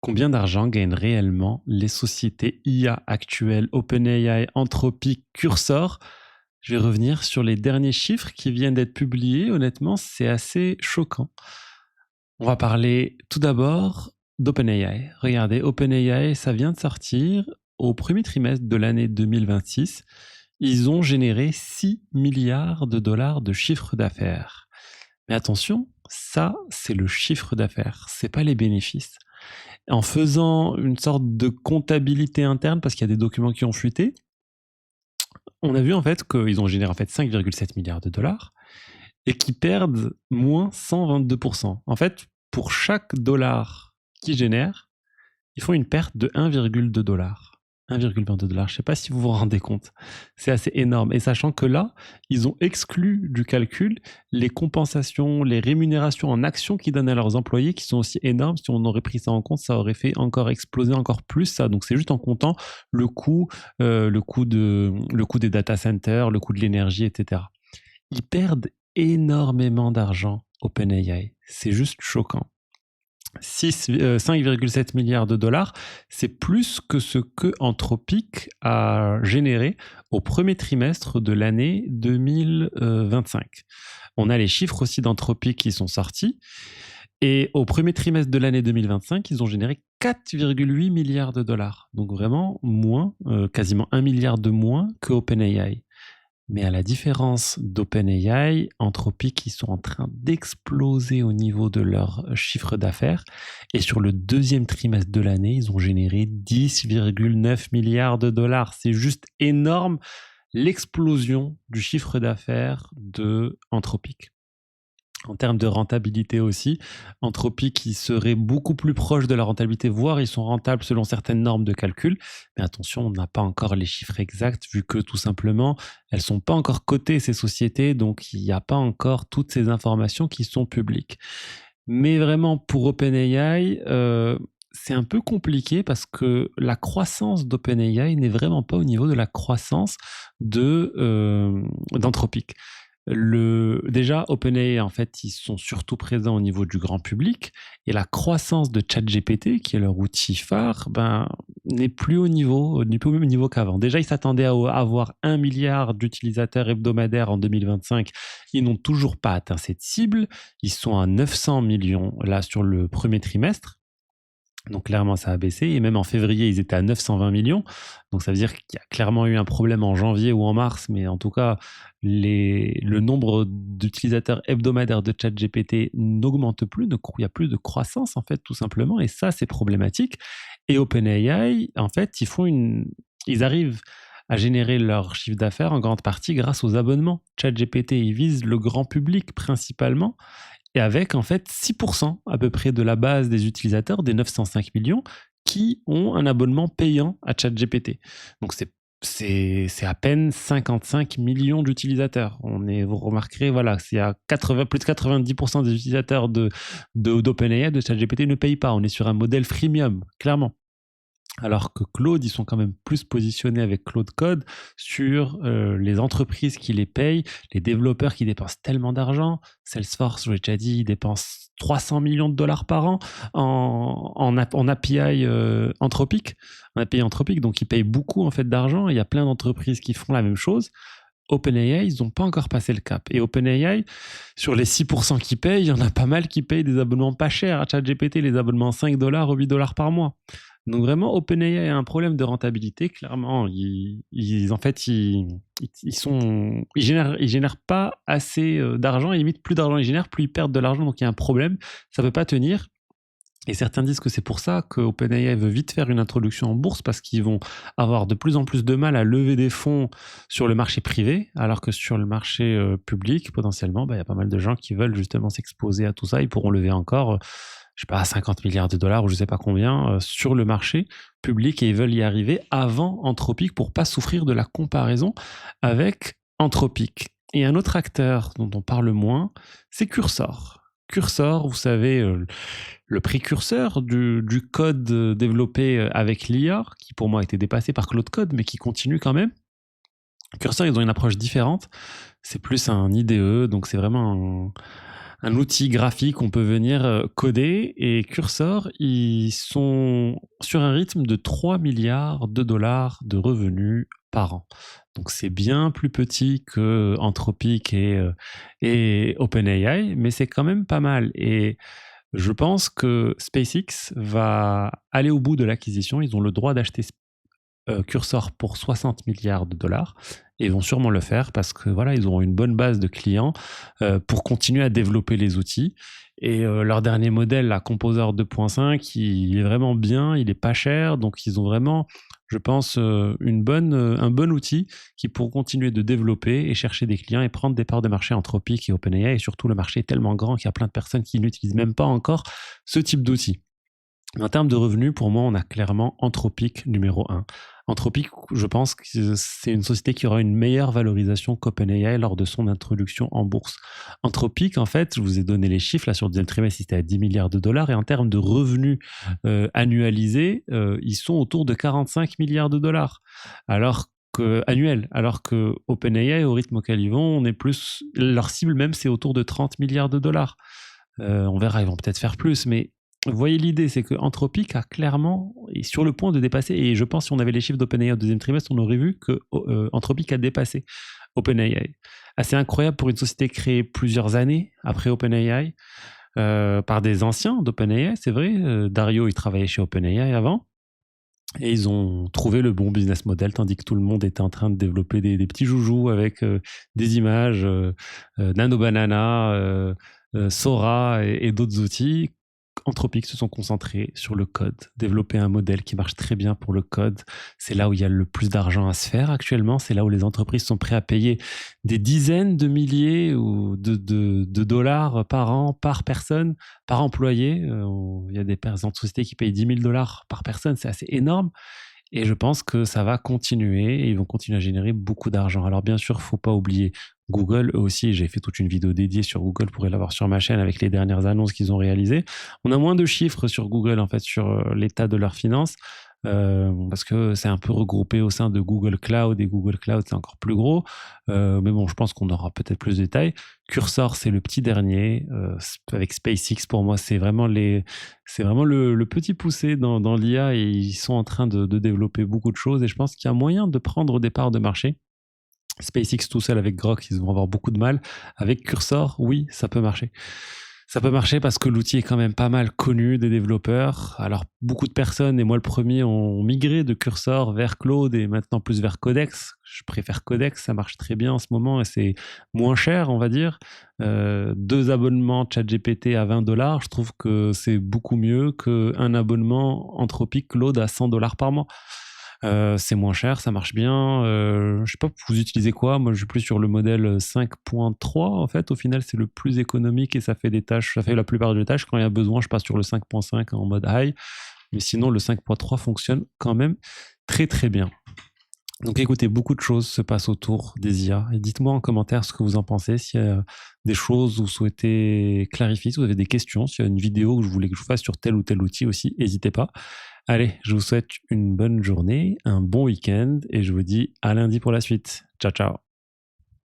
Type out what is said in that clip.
Combien d'argent gagnent réellement les sociétés IA actuelles, OpenAI, Anthropic, Cursor? Je vais revenir sur les derniers chiffres qui viennent d'être publiés. Honnêtement, c'est assez choquant. On va parler tout d'abord d'OpenAI. Regardez, OpenAI, ça vient de sortir au premier trimestre de l'année 2026. Ils ont généré 6 milliards de dollars de chiffre d'affaires. Mais attention, ça, c'est le chiffre d'affaires, c'est pas les bénéfices. En faisant une sorte de comptabilité interne, parce qu'il y a des documents qui ont fuité, on a vu en fait qu'ils ont généré en fait 5,7 milliards de dollars et qu'ils perdent moins 122%. En fait, pour chaque dollar qu'ils génèrent, ils font une perte de 1,2 dollars. 1,22 dollars. Je ne sais pas si vous vous rendez compte. C'est assez énorme. Et sachant que là, ils ont exclu du calcul les compensations, les rémunérations en actions qu'ils donnent à leurs employés qui sont aussi énormes. Si on aurait pris ça en compte, ça aurait fait encore exploser encore plus ça. Donc c'est juste en comptant le coût des data centers, le coût de l'énergie, etc. Ils perdent énormément d'argent, OpenAI. C'est juste choquant. 5,7 milliards de dollars, c'est plus que ce que Anthropic a généré au premier trimestre de l'année 2025. On a les chiffres aussi d'Anthropic qui sont sortis. Et au premier trimestre de l'année 2025, ils ont généré 4,8 milliards de dollars. Donc vraiment moins, quasiment 1 milliard de moins que OpenAI. Mais à la différence d'OpenAI, Anthropic, ils sont en train d'exploser au niveau de leur chiffre d'affaires. Et sur le deuxième trimestre de l'année, ils ont généré 10,9 milliards de dollars. C'est juste énorme l'explosion du chiffre d'affaires de Anthropic. En termes de rentabilité aussi, Anthropic qui serait beaucoup plus proche de la rentabilité, voire ils sont rentables selon certaines normes de calcul. Mais attention, on n'a pas encore les chiffres exacts vu que tout simplement, elles sont pas encore cotées ces sociétés, donc il n'y a pas encore toutes ces informations qui sont publiques. Mais vraiment pour OpenAI, c'est un peu compliqué parce que la croissance d'OpenAI n'est vraiment pas au niveau de la croissance d'Anthropic. Déjà, OpenAI, en fait, ils sont surtout présents au niveau du grand public et la croissance de ChatGPT, qui est leur outil phare, n'est plus n'est plus au même niveau qu'avant. Déjà, ils s'attendaient à avoir 1 milliard d'utilisateurs hebdomadaires en 2025. Ils n'ont toujours pas atteint cette cible. Ils sont à 900 millions là sur le premier trimestre. Donc clairement, ça a baissé. Et même en février, ils étaient à 920 millions. Donc ça veut dire qu'il y a clairement eu un problème en janvier ou en mars. Mais en tout cas, le nombre d'utilisateurs hebdomadaires de ChatGPT n'augmente plus. Il n'y a plus de croissance, en fait, tout simplement. Et ça, c'est problématique. Et OpenAI, en fait, ils arrivent à générer leur chiffre d'affaires en grande partie grâce aux abonnements. ChatGPT, ils visent le grand public principalement et avec en fait 6% à peu près de la base des utilisateurs, des 905 millions, qui ont un abonnement payant à ChatGPT. Donc c'est à peine 55 millions d'utilisateurs. Vous remarquerez, voilà, plus de 90% des utilisateurs d'OpenAI, de ChatGPT ne payent pas. On est sur un modèle freemium, clairement. Alors que Claude, ils sont quand même plus positionnés avec Claude Code sur les entreprises qui les payent, les développeurs qui dépensent tellement d'argent. Salesforce, je l'ai déjà dit, ils dépensent 300 millions de dollars par an en API Anthropic, donc ils payent beaucoup en fait d'argent. Il y a plein d'entreprises qui font la même chose. OpenAI, ils n'ont pas encore passé le cap. Et OpenAI, sur les 6% qui payent, il y en a pas mal qui payent des abonnements pas chers à ChatGPT, les abonnements 5 dollars ou 8 dollars par mois. Donc vraiment, OpenAI a un problème de rentabilité. Clairement, ils génèrent pas assez d'argent. Et limite, plus d'argent ils génèrent, plus ils perdent de l'argent. Donc il y a un problème. Ça peut pas tenir. Et certains disent que c'est pour ça que OpenAI veut vite faire une introduction en bourse parce qu'ils vont avoir de plus en plus de mal à lever des fonds sur le marché privé, alors que sur le marché public, potentiellement, il y a pas mal de gens qui veulent justement s'exposer à tout ça. Ils pourront lever encore, je sais pas, 50 milliards de dollars ou je sais pas combien sur le marché public et ils veulent y arriver avant Anthropic pour pas souffrir de la comparaison avec Anthropic. Et un autre acteur dont on parle moins, c'est Cursor. Cursor, vous savez, le précurseur du code développé avec l'IA, qui pour moi a été dépassé par Claude Code, mais qui continue quand même. Cursor, ils ont une approche différente. C'est plus un IDE, donc c'est vraiment un outil graphique, on peut venir coder. Et Cursor, ils sont sur un rythme de 3 milliards de dollars de revenus par an. Donc c'est bien plus petit que Anthropic et OpenAI, mais c'est quand même pas mal. Et je pense que SpaceX va aller au bout de l'acquisition. Ils ont le droit d'acheter Cursor pour 60 milliards de dollars et ils vont sûrement le faire parce que voilà, ils auront une bonne base de clients pour continuer à développer les outils. Et leur dernier modèle, la Composer 2.5, il est vraiment bien, il est pas cher, donc ils ont vraiment, je pense, un bon outil qui pour continuer de développer et chercher des clients et prendre des parts de marché Anthropic et OpenAI. Et surtout, le marché est tellement grand qu'il y a plein de personnes qui n'utilisent même pas encore ce type d'outil. En termes de revenus, pour moi, on a clairement Anthropic numéro 1. Anthropic, je pense que c'est une société qui aura une meilleure valorisation qu'OpenAI lors de son introduction en bourse. Anthropic, en fait, je vous ai donné les chiffres, là, sur le deuxième trimestre, c'était à 10 milliards de dollars, et en termes de revenus annualisés, ils sont autour de 45 milliards de dollars. Annuel, alors que OpenAI, au rythme auquel ils vont, on est plus, leur cible même, c'est autour de 30 milliards de dollars. On verra, ils vont peut-être faire plus, mais vous voyez l'idée, c'est que Anthropic a clairement est sur le point de dépasser, et je pense si on avait les chiffres d'OpenAI au deuxième trimestre, on aurait vu que Anthropic a dépassé OpenAI. Assez incroyable pour une société créée plusieurs années après OpenAI par des anciens d'OpenAI, c'est vrai. Dario, il travaillait chez OpenAI avant. Et ils ont trouvé le bon business model, tandis que tout le monde était en train de développer des petits joujoux avec des images, Nano Banana, Sora et d'autres outils. Anthropic se sont concentrés sur le code, développer un modèle qui marche très bien pour le code. C'est là où il y a le plus d'argent à se faire actuellement. C'est là où les entreprises sont prêtes à payer des dizaines de milliers ou de dollars par an, par personne, par employé. Il y a des sociétés qui payent 10 000 dollars par personne. C'est assez énorme. Et je pense que ça va continuer et ils vont continuer à générer beaucoup d'argent. Alors bien sûr, il ne faut pas oublier Google, eux aussi, j'ai fait toute une vidéo dédiée sur Google, vous pourrez l'avoir sur ma chaîne avec les dernières annonces qu'ils ont réalisées. On a moins de chiffres sur Google, en fait, sur l'état de leurs finances, parce que c'est un peu regroupé au sein de Google Cloud, et Google Cloud, c'est encore plus gros. Mais bon, je pense qu'on aura peut-être plus de détails. Cursor, c'est le petit dernier. Avec SpaceX, pour moi, c'est vraiment le petit poussé dans l'IA, et ils sont en train de développer beaucoup de choses, et je pense qu'il y a moyen de prendre des parts de marché. SpaceX tout seul avec Grok, ils vont avoir beaucoup de mal. Avec Cursor, oui, ça peut marcher. Ça peut marcher parce que l'outil est quand même pas mal connu des développeurs. Alors, beaucoup de personnes, et moi le premier, ont migré de Cursor vers Claude et maintenant plus vers Codex. Je préfère Codex, ça marche très bien en ce moment et c'est moins cher, on va dire. 2 abonnements ChatGPT à 20 dollars, je trouve que c'est beaucoup mieux qu'un abonnement Anthropic Claude à 100 dollars par mois. C'est moins cher, ça marche bien. Je sais pas, vous utilisez quoi? Moi, je suis plus sur le modèle 5.3. En fait, au final, c'est le plus économique et ça fait des tâches, ça fait la plupart des tâches. Quand il y a besoin, je passe sur le 5.5 en mode high. Mais sinon, le 5.3 fonctionne quand même très très bien. Donc écoutez, beaucoup de choses se passent autour des IA. Et dites-moi en commentaire ce que vous en pensez, s'il y a des choses où vous souhaitez clarifier, si vous avez des questions, s'il y a une vidéo que je voulais que je fasse sur tel ou tel outil aussi, n'hésitez pas. Allez, je vous souhaite une bonne journée, un bon week-end et je vous dis à lundi pour la suite. Ciao, ciao.